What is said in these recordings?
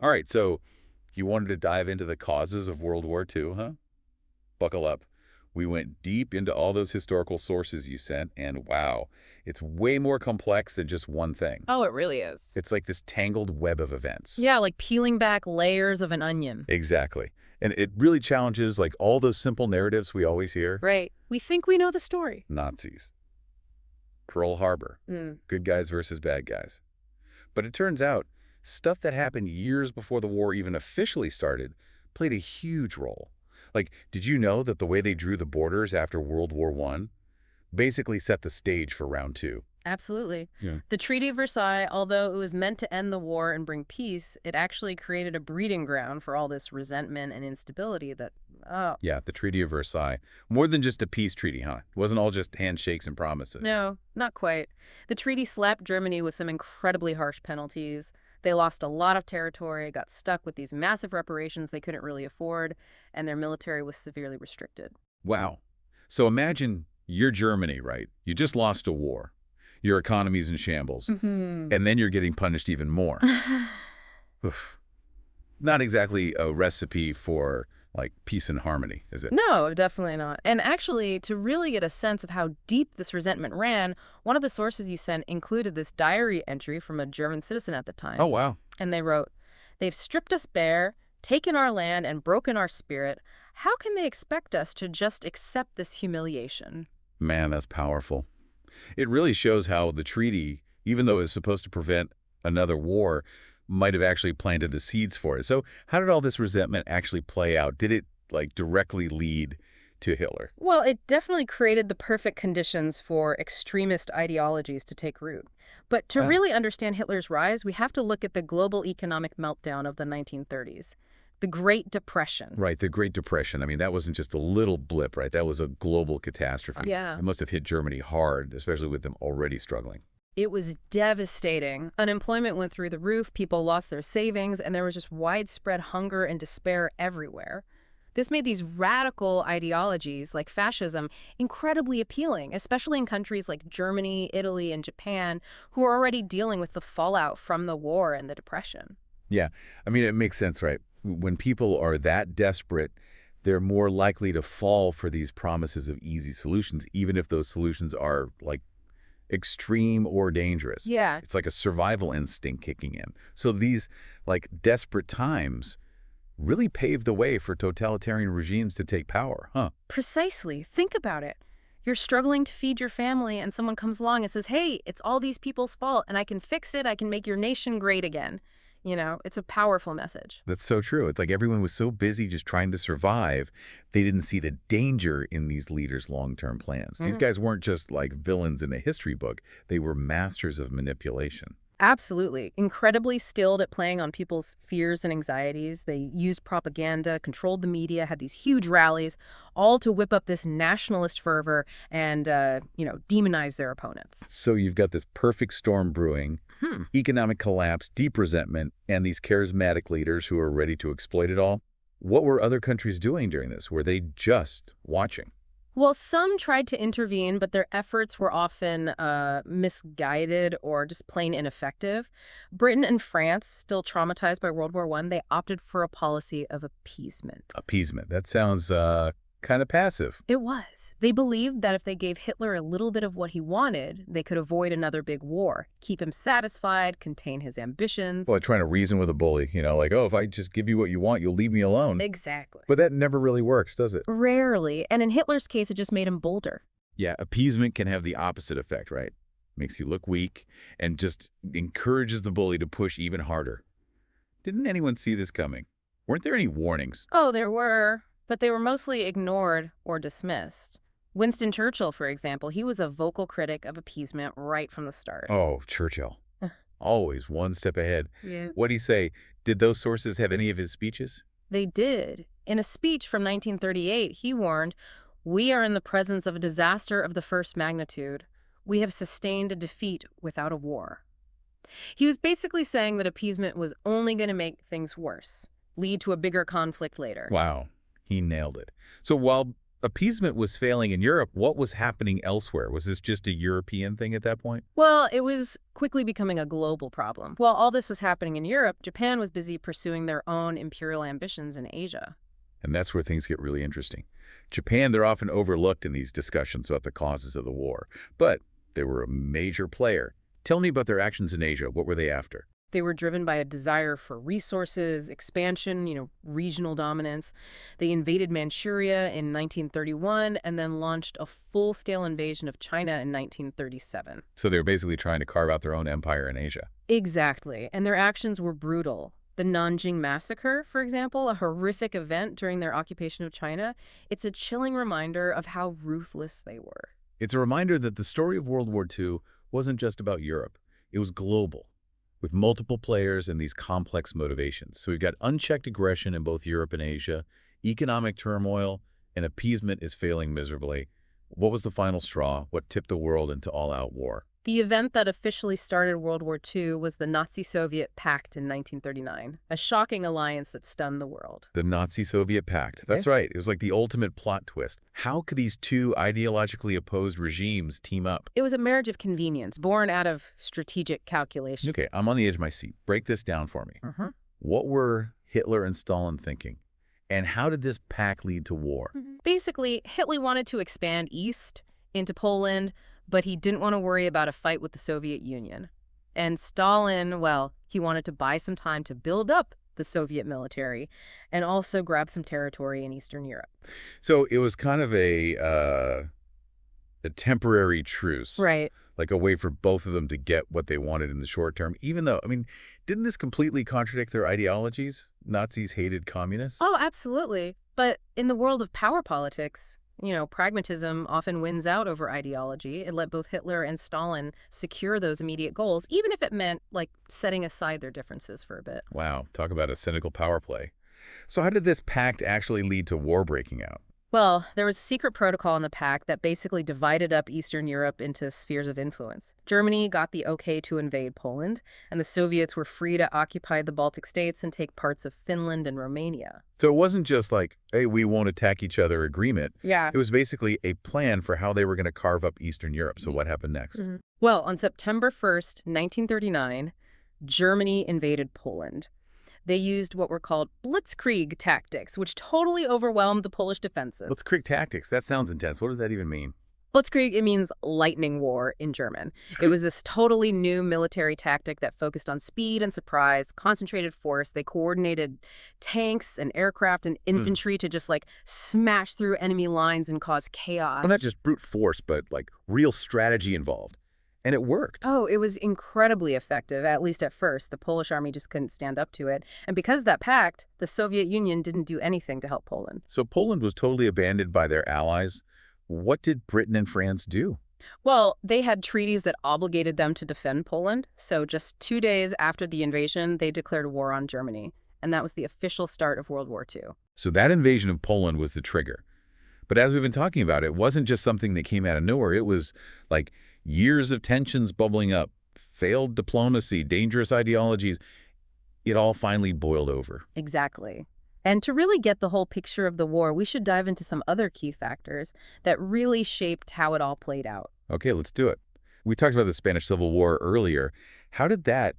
All right, so you wanted to dive into the causes of World War II, huh? Buckle up. We went deep into all those historical sources you sent, and wow, it's way more complex than just one thing. Oh, it really is. It's like this tangled web of events. Yeah, like peeling back layers of an onion. Exactly. And it really challenges like all those simple narratives we always hear. Right. We think we know the story. Nazis, Pearl Harbor, Mm. good guys versus bad guys. But it turns out, stuff that happened years before the war even officially started played a huge role. Like, did you know that the way they drew the borders after World War I basically set the stage for round two? Absolutely. Yeah. The Treaty of Versailles, although it was meant to end the war and bring peace, it actually created a breeding ground for all this resentment and instability that, oh, Yeah, the Treaty of Versailles. More than just a peace treaty, huh? It wasn't all just handshakes and promises. no, not quite. The treaty slapped Germany with some incredibly harsh penalties. They lost a lot of territory, got stuck with these massive reparations they couldn't really afford, and their military was severely restricted. Wow. So imagine you're Germany, right? You just lost a war. Your economy's in shambles. Hmm. And then you're getting punished even more. Oof. Not exactly a recipe for, like, peace and harmony, is it? No, definitely not. And actually, to really get a sense of how deep this resentment ran, one of the sources you sent included this diary entry from a German citizen at the time. Oh, wow. And they wrote, "They've stripped us bare, taken our land, and broken our spirit. How can they expect us to just accept this humiliation?" Man, that's powerful. It really shows how the treaty, even though it was supposed to prevent another war, might have actually planted the seeds for it. So how did all this resentment actually play out? Did it, like, directly lead to Hitler? Well, it definitely created the perfect conditions for extremist ideologies to take root. But to Wow. really understand Hitler's rise, we have to look at the global economic meltdown of the 1930s, the Great Depression. Right, the Great Depression. I mean, that wasn't just a little blip, right? That was a global catastrophe. Yeah. It must have hit Germany hard, especially with them already struggling. It was devastating. Unemployment went through the roof, people lost their savings, and there was just widespread hunger and despair everywhere. This made these radical ideologies, like fascism, incredibly appealing, especially in countries like Germany, Italy, and Japan, who are already dealing with the fallout from the war and the Depression. Yeah, I mean, it makes sense, right? When people are that desperate, they're more likely to fall for these promises of easy solutions, even if those solutions are, like, extreme or dangerous. Yeah, It's like a survival instinct kicking in. So these, like, desperate times really paved the way for totalitarian regimes to take power, huh? precisely. Think about it. You're struggling to feed your family, and someone comes along and says, "Hey, it's all these people's fault, and I can fix it. I can make your nation great again." It's a powerful message. That's so true. It's like everyone was so busy just trying to survive, they didn't see the danger in these leaders' long-term plans. These guys weren't just like villains in a history book. They were masters of manipulation. Absolutely. Incredibly skilled at playing on people's fears and anxieties. They used propaganda, controlled the media, had these huge rallies, all to whip up this nationalist fervor and, demonize their opponents. So you've got this perfect storm brewing, Hmm. economic collapse, deep resentment, and these charismatic leaders who are ready to exploit it all. What were other countries doing during this? Were they just watching? Well, some tried to intervene, but their efforts were often misguided or just plain ineffective. Britain and France, still traumatized by World War I, they opted for a policy of appeasement. Appeasement. That sounds kind of passive. It was. They believed that if they gave Hitler a little bit of what he wanted, they could avoid another big war, keep him satisfied, contain his ambitions. Well, trying to reason with a bully, like, oh, if I just give you what you want, you'll leave me alone. Exactly. But that never really works, does it? Rarely. And in Hitler's case, it just made him bolder. Yeah, appeasement can have the opposite effect, right? Makes you look weak and just encourages the bully to push even harder. Didn't anyone see this coming? Weren't there any warnings? Oh, there were, but they were mostly ignored or dismissed. Winston Churchill, for example, he was a vocal critic of appeasement right from the start. Oh, Churchill. Always one step ahead. Yeah. What'd he say? Did those sources have any of his speeches? They did. In a speech from 1938, he warned, "We are in the presence of a disaster of the first magnitude. We have sustained a defeat without a war." He was basically saying that appeasement was only going to make things worse, lead to a bigger conflict later. Wow, he nailed it. So while appeasement was failing in Europe, what was happening elsewhere? Was this just a European thing at that point? Well, it was quickly becoming a global problem. While all this was happening in Europe, Japan was busy pursuing their own imperial ambitions in Asia. And that's where things get really interesting. Japan, they're often overlooked in these discussions about the causes of the war, but they were a major player. Tell me about their actions in Asia. What were they after? They were driven by a desire for resources, expansion, regional dominance. They invaded Manchuria in 1931 and then launched a full-scale invasion of China in 1937. So they were basically trying to carve out their own empire in Asia. Exactly, and their actions were brutal. The Nanjing Massacre, for example, a horrific event during their occupation of China, it's a chilling reminder of how ruthless they were. It's a reminder that the story of World War II wasn't just about Europe. It was global, with multiple players and these complex motivations. So we've got unchecked aggression in both Europe and Asia, economic turmoil, and appeasement is failing miserably. What was the final straw? What tipped the world into all-out war? The event that officially started World War II was the Nazi-Soviet Pact in 1939, a shocking alliance that stunned the world. The Nazi-Soviet Pact. That's right. It was like the ultimate plot twist. How could these two ideologically opposed regimes team up? It was a marriage of convenience, born out of strategic calculation. Okay, I'm on the edge of my seat. Break this down for me. What were Hitler and Stalin thinking? And how did this pact lead to war? Basically, Hitler wanted to expand east into Poland, but he didn't want to worry about a fight with the Soviet Union. And Stalin, well, he wanted to buy some time to build up the Soviet military and also grab some territory in Eastern Europe. So it was kind of a temporary truce. Right. Like a way for both of them to get what they wanted in the short term, even though, I mean, didn't this completely contradict their ideologies? Nazis hated communists? Oh, absolutely. But in the world of power politics, pragmatism often wins out over ideology. It let both Hitler and Stalin secure those immediate goals, even if it meant, like, setting aside their differences for a bit. Wow, talk about a cynical power play. So how did this pact actually lead to war breaking out? Well, there was a secret protocol in the pact that basically divided up Eastern Europe into spheres of influence. Germany got the okay to invade Poland, and the Soviets were free to occupy the Baltic states and take parts of Finland and Romania. So it wasn't just like, hey, we won't attack each other agreement. Yeah. It was basically a plan for how they were going to carve up Eastern Europe. So what happened next? Well, on September 1st, 1939, Germany invaded Poland. They used what were called blitzkrieg tactics, which totally overwhelmed the Polish defenses. Blitzkrieg tactics. That sounds intense. What does that even mean? Blitzkrieg, it means lightning war in German. It was this totally new military tactic that focused on speed and surprise, concentrated force. They coordinated tanks and aircraft and infantry to just, like, smash through enemy lines and cause chaos. Well, not just brute force, but like real strategy involved. And it worked. Oh, it was incredibly effective, at least at first. The Polish army just couldn't stand up to it. And because of that pact, the Soviet Union didn't do anything to help Poland. So Poland was totally abandoned by their allies. What did Britain and France do? Well, they had treaties that obligated them to defend Poland. So just 2 days after the invasion, they declared war on Germany. And that was the official start of World War II. So that invasion of Poland was the trigger. But as we've been talking about, it wasn't just something that came out of nowhere. It was like years of tensions bubbling up, failed diplomacy, dangerous ideologies. It all finally boiled over. Exactly. And to really get the whole picture of the war, we should dive into some other key factors that really shaped how it all played out. Okay, let's do it. We talked about the Spanish Civil War earlier. How did that,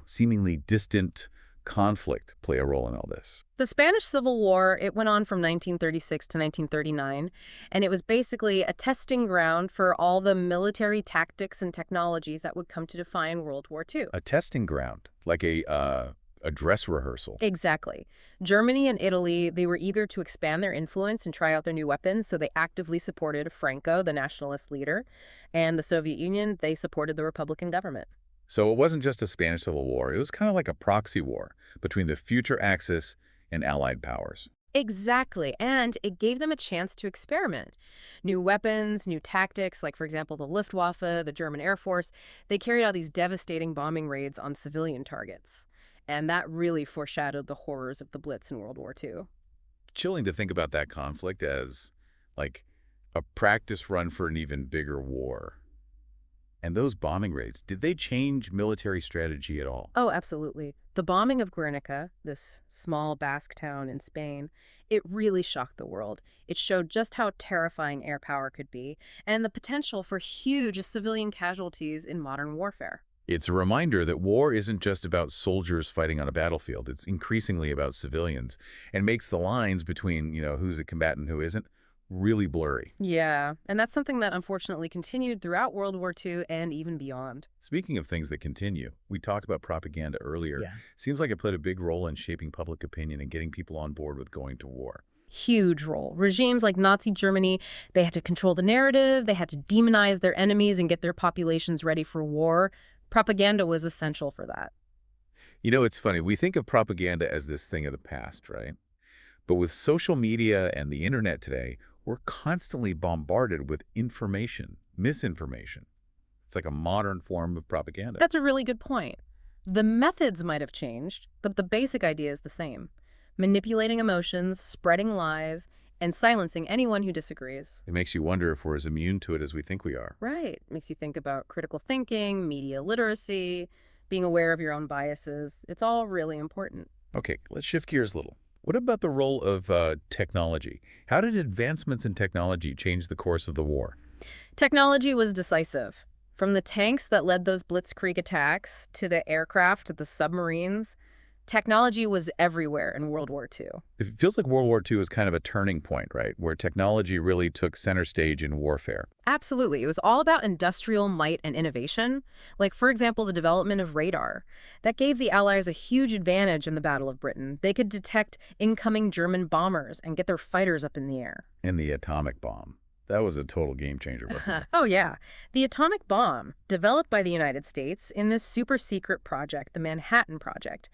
seemingly distant conflict play a role in all this? The Spanish Civil War, it went on from 1936 to 1939, and it was basically a testing ground for all the military tactics and technologies that would come to define World War II. A testing ground, like a dress rehearsal. Exactly. Germany and Italy, they were eager to expand their influence and try out their new weapons, so they actively supported Franco, the nationalist leader, and the Soviet Union, they supported the Republican government. So it wasn't just a Spanish Civil War. It was kind of like a proxy war between the future Axis and Allied powers. Exactly, and it gave them a chance to experiment. New weapons, new tactics, like, for example, the Luftwaffe, the German Air Force, they carried out these devastating bombing raids on civilian targets. And that really foreshadowed the horrors of the Blitz in World War II. Chilling to think about that conflict as, like, a practice run for an even bigger war. And those bombing raids, did they change military strategy at all? Oh, absolutely. The bombing of Guernica, this small Basque town in Spain, it really shocked the world. It showed just how terrifying air power could be and the potential for huge civilian casualties in modern warfare. It's a reminder that war isn't just about soldiers fighting on a battlefield. It's increasingly about civilians and makes the lines between, who's a combatant and who isn't really blurry. Yeah, and that's something that unfortunately continued throughout World War II and even beyond. Speaking of things that continue, we talked about propaganda earlier. Yeah. Seems like it played a big role in shaping public opinion and getting people on board with going to war. Huge role. Regimes like Nazi Germany, they had to control the narrative, they had to demonize their enemies and get their populations ready for war. Propaganda was essential for that. It's funny. We think of propaganda as this thing of the past, right? But with social media and the internet today, we're constantly bombarded with information, misinformation. It's like a modern form of propaganda. That's a really good point. The methods might have changed, but the basic idea is the same. Manipulating emotions, spreading lies, and silencing anyone who disagrees. It makes you wonder if we're as immune to it as we think we are. Right. Makes you think about critical thinking, media literacy, being aware of your own biases. It's all really important. Okay, let's shift gears a little. What about the role of technology? How did advancements in technology change the course of the war? Technology was decisive. From the tanks that led those blitzkrieg attacks to the aircraft, the submarines, technology was everywhere in World War II. It feels like World War II is kind of a turning point, right? Where technology really took center stage in warfare. Absolutely. It was all about industrial might and innovation. Like, for example, the development of radar. That gave the Allies a huge advantage in the Battle of Britain. They could detect incoming German bombers and get their fighters up in the air. And the atomic bomb. That was a total game changer, wasn't it? Oh, yeah. The atomic bomb, developed by the United States in this super secret project, the Manhattan Project,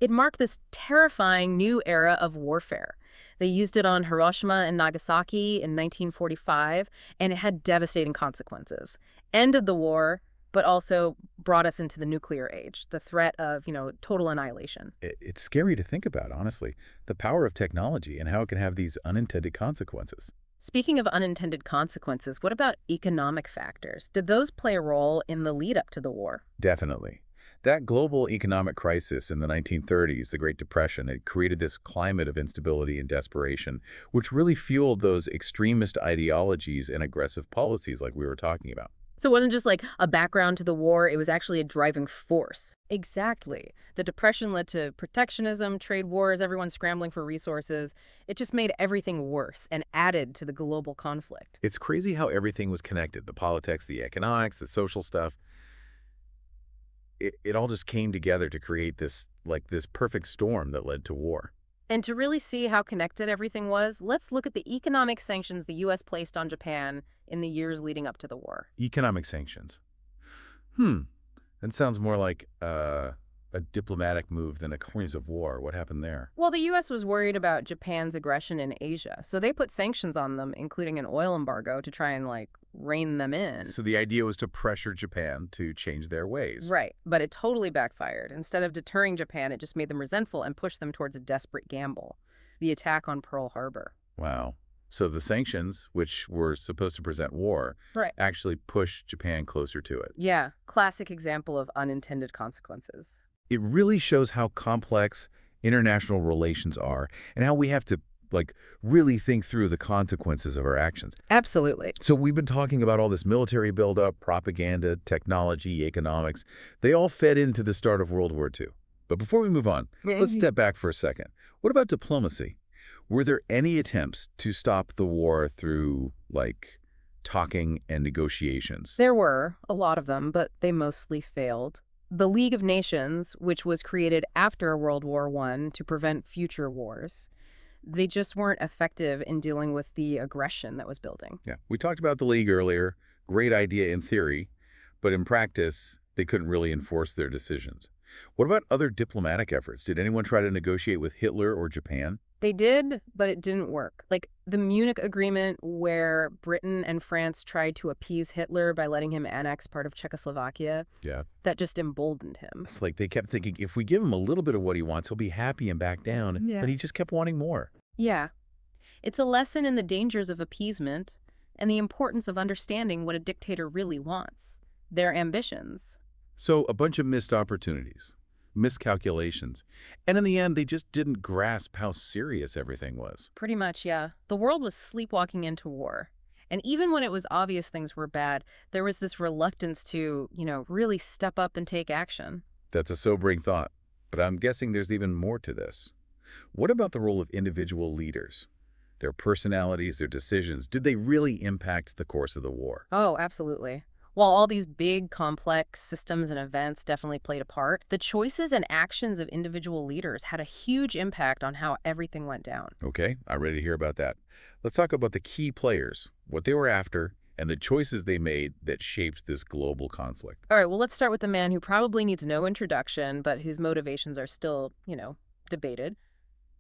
it marked this terrifying new era of warfare. They used it on Hiroshima and Nagasaki in 1945, and it had devastating consequences. Ended the war, but also brought us into the nuclear age, the threat of, total annihilation. It's scary to think about, honestly, the power of technology and how it can have these unintended consequences. Speaking of unintended consequences, what about economic factors? Did those play a role in the lead up to the war? Definitely. That global economic crisis in the 1930s, the Great Depression, it created this climate of instability and desperation, which really fueled those extremist ideologies and aggressive policies like we were talking about. So it wasn't just like a background to the war, it was actually a driving force. Exactly. The Depression led to protectionism, trade wars, everyone scrambling for resources. It just made everything worse and added to the global conflict. It's crazy how everything was connected, the politics, the economics, the social stuff. It all just came together to create this perfect storm that led to war. And to really see how connected everything was, let's look at the economic sanctions the U.S. placed on Japan in the years leading up to the war. Economic sanctions. That sounds more like a diplomatic move than a cause of war. What happened there? Well, the U.S. was worried about Japan's aggression in Asia, so they put sanctions on them, including an oil embargo, to try and, rein them in. So the idea was to pressure Japan to change their ways. Right, but it totally backfired. Instead of deterring Japan, it just made them resentful and pushed them towards a desperate gamble, the attack on Pearl Harbor. Wow. So the sanctions, which were supposed to present war, Right. actually pushed Japan closer to it. Yeah, classic example of unintended consequences. It really shows how complex international relations are and how we have to, really think through the consequences of our actions. Absolutely. So we've been talking about all this military buildup, propaganda, technology, economics. They all fed into the start of World War II. But before we move on, let's step back for a second. What about diplomacy? Were there any attempts to stop the war through, talking and negotiations? There were a lot of them, but they mostly failed. The League of Nations, which was created after World War I to prevent future wars, they just weren't effective in dealing with the aggression that was building. Yeah, we talked about the League earlier. Great idea in theory, but in practice, they couldn't really enforce their decisions. What about other diplomatic efforts? Did anyone try to negotiate with Hitler or Japan? They did, but it didn't work. Like the Munich Agreement, where Britain and France tried to appease Hitler by letting him annex part of Czechoslovakia, Yeah. that just emboldened him. It's like they kept thinking, if we give him a little bit of what he wants, he'll be happy and back down. Yeah. But he just kept wanting more. Yeah. It's a lesson in the dangers of appeasement and the importance of understanding what a dictator really wants. their ambitions. So a bunch of missed opportunities, miscalculations, and in the end, they just didn't grasp how serious everything was. Pretty much, yeah. The world was sleepwalking into war. And even when it was obvious things were bad, there was this reluctance to, really step up and take action. That's a sobering thought, but I'm guessing there's even more to this. What about the role of individual leaders? Their personalities, their decisions, did they really impact the course of the war? Oh, absolutely. While all these big, complex systems and events definitely played a part, the choices and actions of individual leaders had a huge impact on how everything went down. Okay, I'm ready to hear about that. Let's talk about the key players, what they were after, and the choices they made that shaped this global conflict. All right, well, let's start with the man who probably needs no introduction, but whose motivations are still, debated.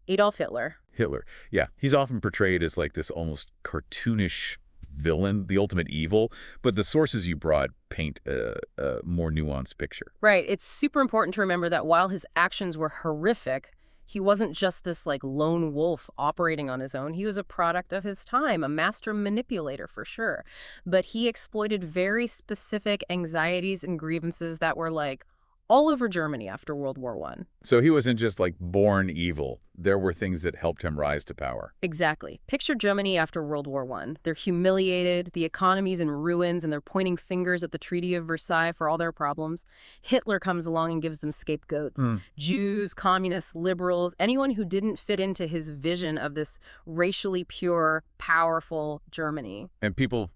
Adolf Hitler. Hitler. Yeah, he's often portrayed as like this almost cartoonish villain, the ultimate evil, but the sources you brought paint a more nuanced picture. Right. It's super important to remember that while his actions were horrific, he wasn't just this like lone wolf operating on his own. He was a product of his time, a master manipulator for sure. But he exploited very specific anxieties and grievances that were like all over Germany after World War I. So he wasn't just like born evil. There were things that helped him rise to power. Exactly. Picture Germany after World War I. They're humiliated, the economy's in ruins, and they're pointing fingers at the Treaty of Versailles for all their problems. Hitler comes along and gives them scapegoats. Jews, communists, liberals, anyone who didn't fit into his vision of this racially pure, powerful Germany. And people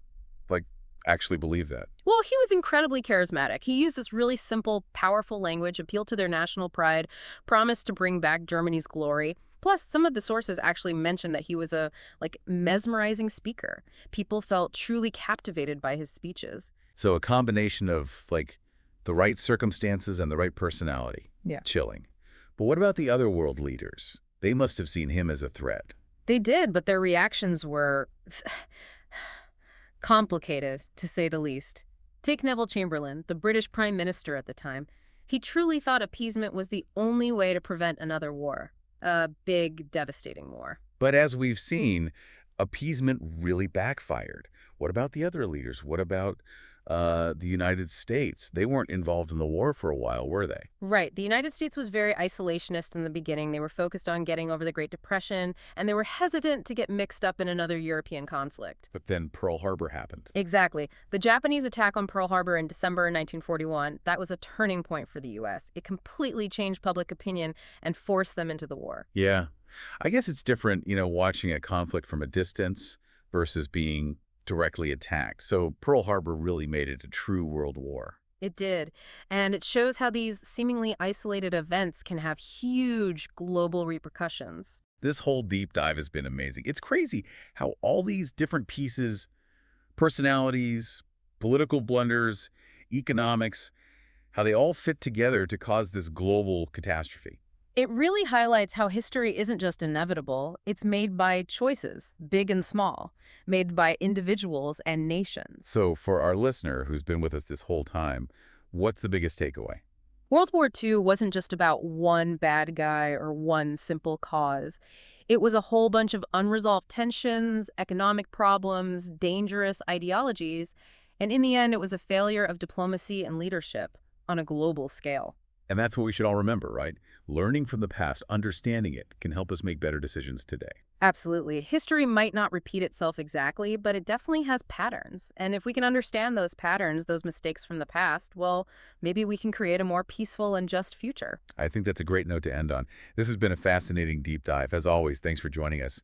like actually believe that. Well, he was incredibly charismatic. He used this really simple, powerful language, appealed to their national pride, promised to bring back Germany's glory. Plus, some of the sources actually mentioned that he was a, mesmerizing speaker. People felt truly captivated by his speeches. So a combination of like the right circumstances and the right personality. Yeah. Chilling. But what about the other world leaders? They must have seen him as a threat. They did, but their reactions were complicated, to say the least. Take Neville Chamberlain, the British Prime Minister at the time. He truly thought appeasement was the only way to prevent another war. A big, devastating war. But as we've seen, appeasement really backfired. What about the other leaders? What about the United States? They weren't involved in the war for a while, were they? Right. The United States was very isolationist in the beginning. They were focused on getting over the Great Depression, and they were hesitant to get mixed up in another European conflict. But then Pearl Harbor happened. Exactly. The Japanese attack on Pearl Harbor in December 1941, that was a turning point for the U.S. It completely changed public opinion and forced them into the war. Yeah. I guess it's different, watching a conflict from a distance versus being directly attacked. So Pearl Harbor really made it a true world war. It did. And it shows how these seemingly isolated events can have huge global repercussions. This whole deep dive has been amazing. It's crazy how all these different pieces, personalities, political blunders, economics, how they all fit together to cause this global catastrophe. It really highlights how history isn't just inevitable, it's made by choices, big and small, made by individuals and nations. So for our listener who's been with us this whole time, what's the biggest takeaway? World War II wasn't just about one bad guy or one simple cause. It was a whole bunch of unresolved tensions, economic problems, dangerous ideologies, and in the end, it was a failure of diplomacy and leadership on a global scale. And that's what we should all remember, right? Learning from the past, understanding it, can help us make better decisions today. Absolutely. History might not repeat itself exactly, but it definitely has patterns. And if we can understand those patterns, those mistakes from the past, well, maybe we can create a more peaceful and just future. I think that's a great note to end on. This has been a fascinating deep dive. As always, thanks for joining us.